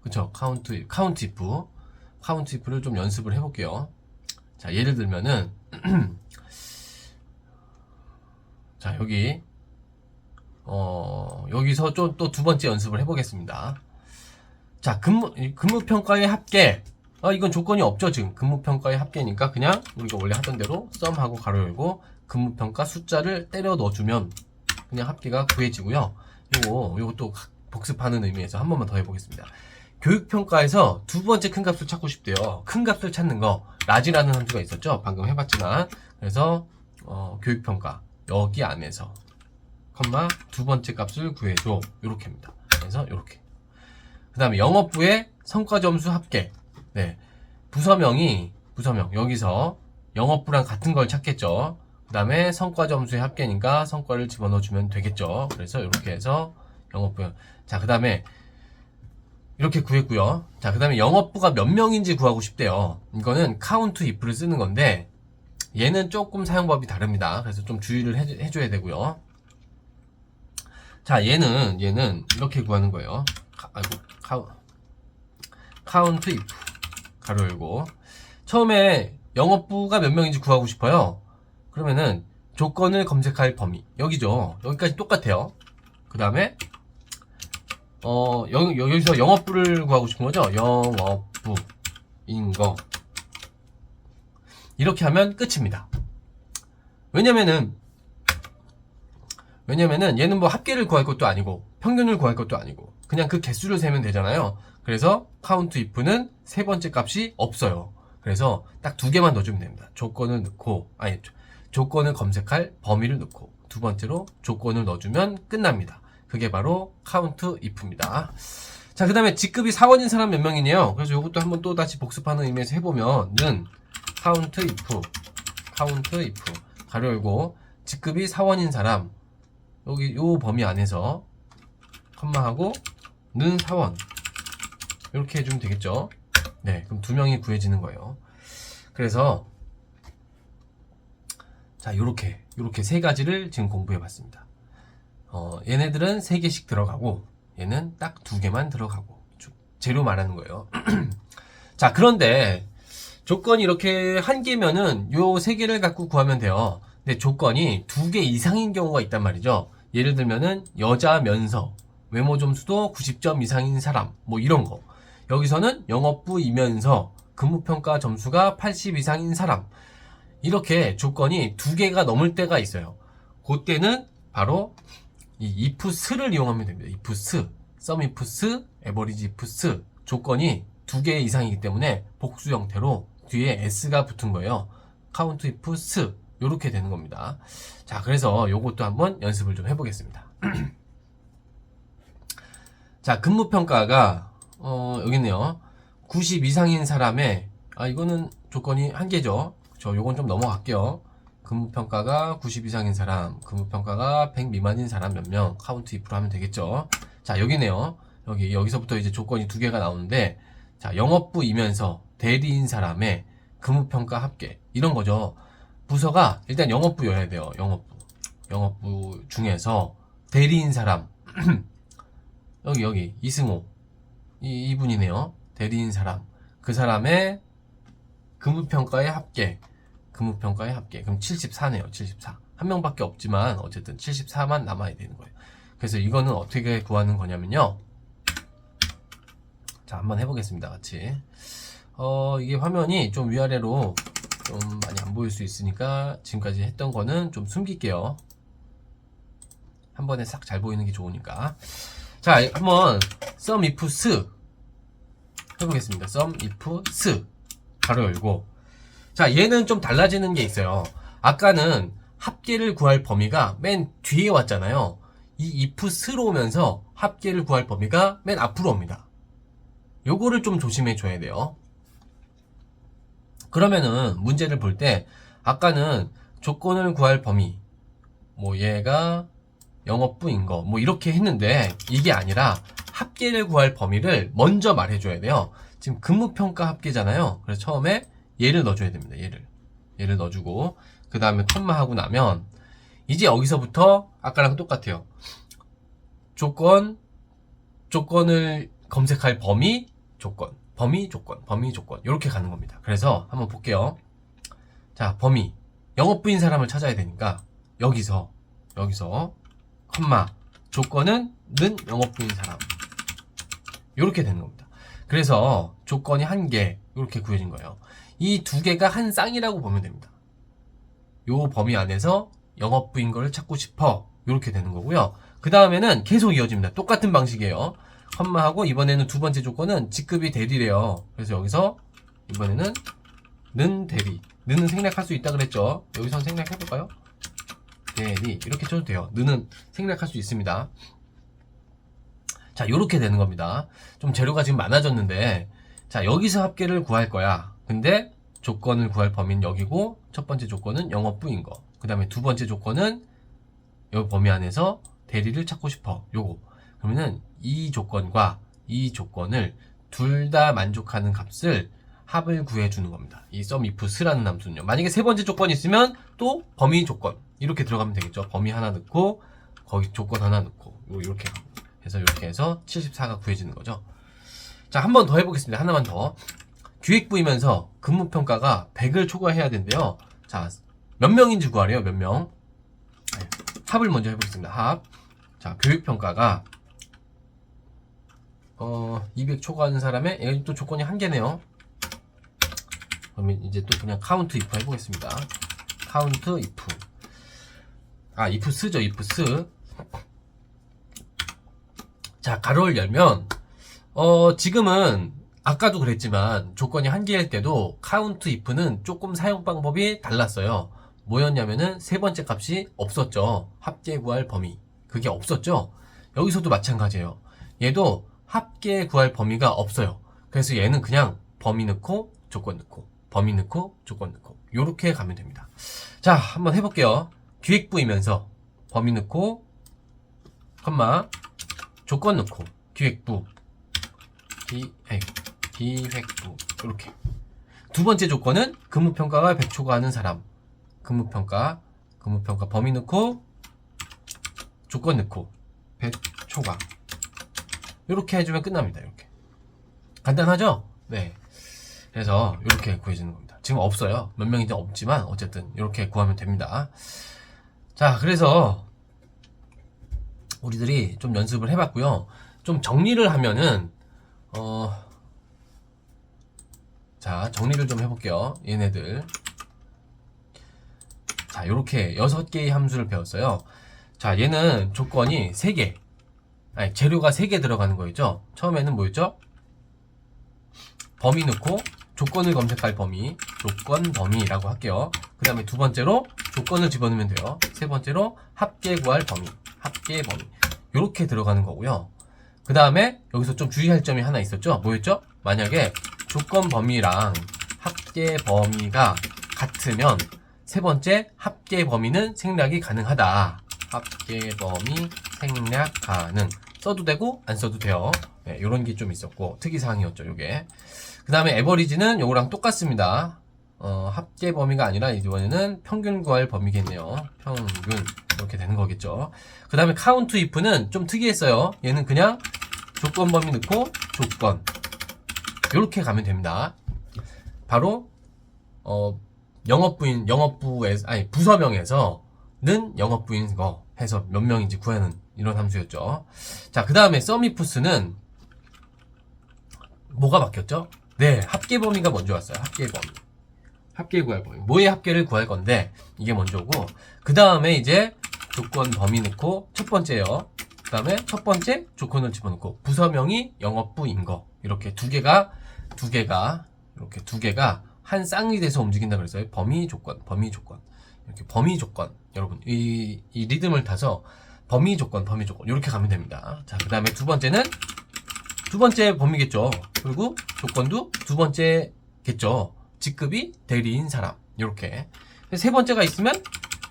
그쵸, 카운트 if를 좀 연습을 해볼게요. 자, 예를 들면은 자, 여기서 좀 또 두 번째 연습을 해보겠습니다. 자, 근무평가의 합계. 이건 조건이 없죠. 지금 근무평가의 합계니까 그냥 우리가 원래 하던 대로 썸하고 가로 열고 근무평가 숫자를 때려 넣어주면 그냥 합계가 구해지고요. 요것도 복습하는 의미에서 한 번만 더 해보겠습니다. 교육평가에서 두 번째 큰 값을 찾고 싶대요. 큰 값을 찾는 거, 라지라는 함수가 있었죠. 방금 해봤지만. 그래서 교육평가 여기 안에서 컴마 두 번째 값을 구해줘, 요렇게입니다. 그래서 요렇게. 그 다음에 영업부의 성과점수 합계. 네, 부서명 여기서 영업부랑 같은 걸 찾겠죠. 그 다음에 성과점수의 합계니까 성과를 집어넣어주면 되겠죠. 그래서 이렇게 해서 영업부. 자, 그 다음에 이렇게 구했고요. 자, 그 다음에 영업부가 몇 명인지 구하고 싶대요. 이거는 카운트 if를 쓰는 건데 얘는 조금 사용법이 다릅니다. 그래서 좀 주의를 해줘야 되고요. 자, 얘는 이렇게 구하는 거예요. 카운트 if 가로 열고, 처음에 영업부가 몇 명인지 구하고 싶어요. 그러면은 조건을 검색할 범위 여기죠. 여기까지 똑같아요. 그 다음에 여기서 영업부를 구하고 싶은 거죠. 영업부인 거 이렇게 하면 끝입니다. 왜냐면은 얘는 뭐 합계를 구할 것도 아니고 평균을 구할 것도 아니고 그냥 그 개수를 세면 되잖아요. 그래서 count if는 세 번째 값이 없어요. 그래서 딱 두 개만 넣어주면 됩니다. 조건을 넣고, 아니, 조건을 검색할 범위를 넣고, 두 번째로 조건을 넣어주면 끝납니다. 그게 바로 count if입니다. 자, 그 다음에 직급이 4원인 사람 몇 명이네요. 그래서 이것도 한번 또 다시 복습하는 의미에서 해보면, count if, 가로 열고, 직급이 4원인 사람, 여기 요 범위 안에서, 컴마하고, 는 4원. 이렇게 해주면 되겠죠. 네, 그럼 두 명이 구해지는 거예요. 그래서, 자, 요렇게 세 가지를 지금 공부해 봤습니다. 얘네들은 3개씩 들어가고, 얘는 딱 2개만 들어가고, 재료 말하는 거예요. 자, 그런데, 조건이 이렇게 1개면은 요 3개를 갖고 구하면 돼요. 근데 조건이 2개 이상인 경우가 있단 말이죠. 예를 들면은, 여자면서, 외모 점수도 90점 이상인 사람, 뭐 이런 거. 여기서는 영업부이면서, 근무평가 점수가 80 이상인 사람. 이렇게 조건이 2개가 넘을 때가 있어요. 그때는 바로 이 ifs를 이용하면 됩니다. ifs, sum ifs, average ifs 조건이 2개 이상이기 때문에 복수 형태로 뒤에 s가 붙은 거예요. count ifs 이렇게 되는 겁니다. 자, 그래서 요것도 한번 연습을 좀 해보겠습니다. 자, 근무평가가 여기 있네요. 90 이상인 사람의 이거는 조건이 1개죠. 요건 좀 넘어갈게요. 근무평가가 90 이상인 사람, 근무평가가 100 미만인 사람 몇 명, 카운트 if로 하면 되겠죠. 자, 여기네요. 여기서부터 이제 조건이 2개가 나오는데, 자, 영업부이면서 대리인 사람의 근무평가 합계. 이런 거죠. 부서가 일단 영업부여야 돼요. 영업부 중에서 대리인 사람. 여기, 이승호. 이분이네요. 대리인 사람. 그 사람의 근무평가의 합계. 그럼 74네요. 74. 한 명밖에 없지만 어쨌든 74만 남아야 되는 거예요. 그래서 이거는 어떻게 구하는 거냐면요. 자, 한번 해보겠습니다. 같이. 이게 화면이 좀 위아래로 좀 많이 안 보일 수 있으니까 지금까지 했던 거는 좀 숨길게요. 한 번에 싹 잘 보이는 게 좋으니까. 자, 한번 sum ifs 해보겠습니다. sum ifs 가로 열고. 자, 얘는 좀 달라지는 게 있어요. 아까는 합계를 구할 범위가 맨 뒤에 왔잖아요. 이 ifs로 오면서 합계를 구할 범위가 맨 앞으로 옵니다. 요거를 좀 조심해 줘야 돼요. 그러면은 문제를 볼 때 아까는 조건을 구할 범위, 뭐 얘가 영업부인 거, 뭐 이렇게 했는데 이게 아니라 합계를 구할 범위를 먼저 말해줘야 돼요. 지금 근무평가 합계잖아요. 그래서 처음에 얘를 넣어줘야 됩니다. 얘를 넣어주고 그 다음에 콤마 하고 나면 이제 여기서부터 아까랑 똑같아요. 조건을 검색할 범위 조건 이렇게 가는 겁니다. 그래서 한번 볼게요. 자, 범위 영업부인 사람을 찾아야 되니까 여기서 콤마 조건은 는 영업부인 사람 이렇게 되는 겁니다. 그래서 조건이 1개 이렇게 구해진 거예요. 이 2개가 한 쌍이라고 보면 됩니다. 요 범위 안에서 영업부인 걸 찾고 싶어 이렇게 되는 거고요. 그 다음에는 계속 이어집니다. 똑같은 방식이에요. 컴마하고 이번에는 두 번째 조건은 직급이 대리래요. 그래서 여기서 이번에는 는 대리. 는은 생략할 수 있다 그랬죠. 여기서 생략해볼까요? 대리 이렇게 쳐도 돼요. 는은 생략할 수 있습니다. 자, 요렇게 되는 겁니다. 좀 재료가 지금 많아졌는데, 자, 여기서 합계를 구할 거야. 근데 조건을 구할 범위는 여기고, 첫 번째 조건은 영업부인 거. 그 다음에 두 번째 조건은 여기 범위 안에서 대리를 찾고 싶어. 요거. 그러면은 이 조건과 이 조건을 둘 다 만족하는 값을 합을 구해주는 겁니다. 이 sum ifs라는 함수는요. 만약에 세 번째 조건이 있으면 또 범위 조건 이렇게 들어가면 되겠죠. 범위 하나 넣고 거기 조건 하나 넣고 이렇게 해서 이렇게 해서 74가 구해지는 거죠. 자, 한 번 더 해보겠습니다. 하나만 더. 기획부이면서 근무평가가 100을 초과해야 된대요. 자, 몇 명인지 구하래요. 몇 명. 합을 먼저 해보겠습니다. 합. 자, 교육평가가 200 초과하는 사람의 여기 또 조건이 1개네요. 그러면 이제 또 그냥 count if 해보겠습니다. count if. ifs죠. ifs. 자, 가로를 열면 지금은 아까도 그랬지만 조건이 한 개일 때도 count if는 조금 사용 방법이 달랐어요. 뭐였냐면은 세 번째 값이 없었죠. 합계 구할 범위. 그게 없었죠. 여기서도 마찬가지예요. 얘도 합계 구할 범위가 없어요. 그래서 얘는 그냥 범위 넣고 조건 넣고 범위 넣고 조건 넣고 요렇게 가면 됩니다. 자, 한번 해볼게요. 기획부이면서 범위 넣고 컴마 조건 넣고 기획부 기획부 이렇게. 두 번째 조건은 근무평가가 100초가 하는 사람. 근무평가 범위 넣고 조건 넣고 100초가 이렇게 해주면 끝납니다. 이렇게 간단하죠? 네. 그래서 이렇게 구해지는 겁니다. 지금 없어요. 몇 명인지 없지만 어쨌든 이렇게 구하면 됩니다. 자, 그래서 우리들이 좀 연습을 해봤고요. 좀 정리를 하면은 자, 정리를 좀 해볼게요. 얘네들. 자, 요렇게 6개의 함수를 배웠어요. 자, 얘는 조건이 3개. 아니, 재료가 3개 들어가는 거였죠. 처음에는 뭐였죠? 범위 넣고 조건을 검색할 범위, 조건 범위라고 할게요. 그 다음에 두 번째로 조건을 집어넣으면 돼요. 세 번째로 합계 구할 범위, 합계 범위. 요렇게 들어가는 거고요. 그 다음에 여기서 좀 주의할 점이 하나 있었죠? 뭐였죠? 만약에 조건 범위랑 합계 범위가 같으면 세 번째 합계 범위는 생략이 가능하다. 합계 범위 생략 가능. 써도 되고 안 써도 돼요. 네, 요런 게 좀 있었고 특이사항이었죠, 요게. 그 다음에 에버리지는 요거랑 똑같습니다. 합계 범위가 아니라 이번에는 평균 구할 범위겠네요. 평균 이렇게 되는 거겠죠. 그 다음에 count if는 좀 특이했어요. 얘는 그냥 조건 범위 넣고 조건 요렇게 가면 됩니다. 바로 부서명에서는 영업부인 거 해서 몇 명인지 구하는 이런 함수였죠. 자, 그 다음에 sumifs는 뭐가 바뀌었죠? 네, 합계 범위가 먼저 왔어요. 합계 범위. 합계 구할 범위. 뭐의 합계를 구할 건데 이게 먼저고, 그 다음에 이제 조건 범위 넣고 첫 번째요. 그 다음에 첫 번째 조건을 집어넣고 부서명이 영업부인 거. 이렇게 두 개가 한 쌍이 돼서 움직인다 그랬어요. 범위 조건. 이렇게 범위 조건. 여러분, 이 리듬을 타서 범위 조건 이렇게 가면 됩니다. 자, 그 다음에 두 번째 범위겠죠. 그리고 조건도 두 번째겠죠. 직급이 대리인 사람. 이렇게. 세 번째가 있으면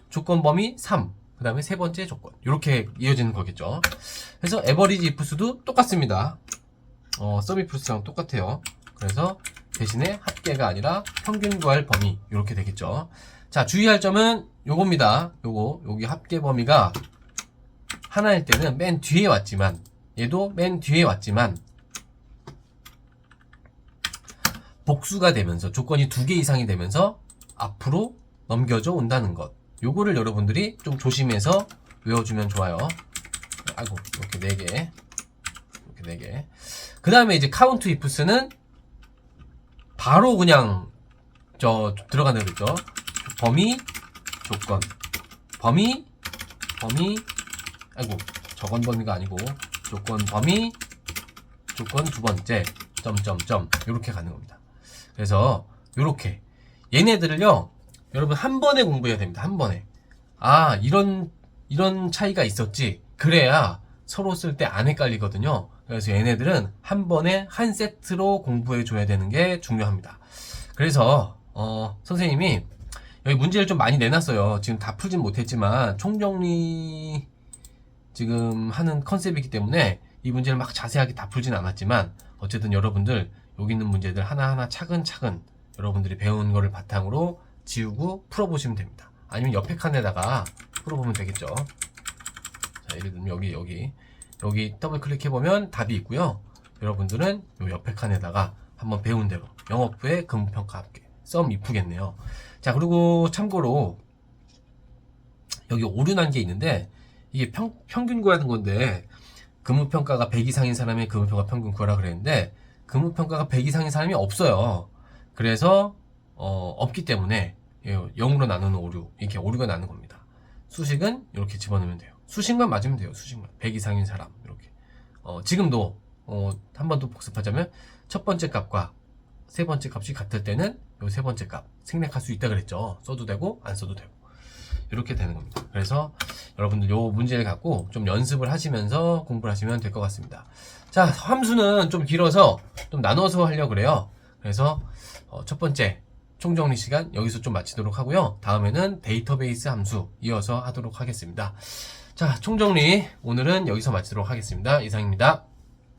조건 범위 3. 그 다음에 세 번째 조건. 이렇게 이어지는 거겠죠. 그래서 에버리지 ifs도 똑같습니다. sumifs랑 똑같아요. 그래서 대신에 합계가 아니라 평균 구할 범위. 이렇게 되겠죠. 자, 주의할 점은 요겁니다. 여기 합계 범위가 하나일 때는 맨 뒤에 왔지만, 얘도 맨 뒤에 왔지만, 복수가 되면서 조건이 2개 이상이 되면서 앞으로 넘겨져 온다는 것. 요거를 여러분들이 좀 조심해서 외워주면 좋아요. 아이고, 이렇게 4개. 이렇게 4개. 그 다음에 이제 count ifs는 바로 그냥 들어가는 거죠. 범위, 조건. 아이고, 저건 범위가 아니고 조건 범위, 조건 두 번째, 점점점 요렇게 가는 겁니다. 그래서 요렇게 얘네들을요, 여러분 한 번에 공부해야 됩니다. 한 번에. 아, 이런 차이가 있었지. 그래야 서로 쓸 때 안 헷갈리거든요. 그래서 얘네들은 한 번에 한 세트로 공부해 줘야 되는 게 중요합니다. 그래서 선생님이 여기 문제를 좀 많이 내놨어요. 지금 다 풀진 못했지만 총정리 지금 하는 컨셉이기 때문에 이 문제를 막 자세하게 다 풀진 않았지만, 어쨌든 여러분들 여기 있는 문제들 하나하나 차근차근 여러분들이 배운 거를 바탕으로 지우고 풀어보시면 됩니다. 아니면 옆에 칸에다가 풀어보면 되겠죠. 자, 예를 들면 여기 더블 클릭해보면 답이 있고요. 여러분들은 요 옆에 칸에다가 한번 배운 대로 영업부의 근무평가 합계 sumif겠네요. 자, 그리고 참고로 여기 오류난 게 있는데, 이게 평균 구하는 건데 근무평가가 100 이상인 사람의 근무평가 평균 구하라 그랬는데 근무평가가 100 이상인 사람이 없어요. 그래서 없기 때문에 0으로 나누는 오류, 이렇게 오류가 나는 겁니다. 수식은 이렇게 집어넣으면 돼요. 수식만 맞으면 돼요. 수식만. 100 이상인 사람 이렇게. 지금도 한 번 더 복습하자면 첫 번째 값과 세 번째 값이 같을 때는 요 세 번째 값 생략할 수 있다 그랬죠. 써도 되고 안 써도 되고 이렇게 되는 겁니다. 그래서 여러분들 요 문제를 갖고 좀 연습을 하시면서 공부를 하시면 될 것 같습니다. 자, 함수는 좀 길어서 좀 나눠서 하려고 그래요. 그래서 첫 번째 총정리 시간 여기서 좀 마치도록 하고요. 다음에는 데이터베이스 함수 이어서 하도록 하겠습니다. 자, 총정리 오늘은 여기서 마치도록 하겠습니다. 이상입니다.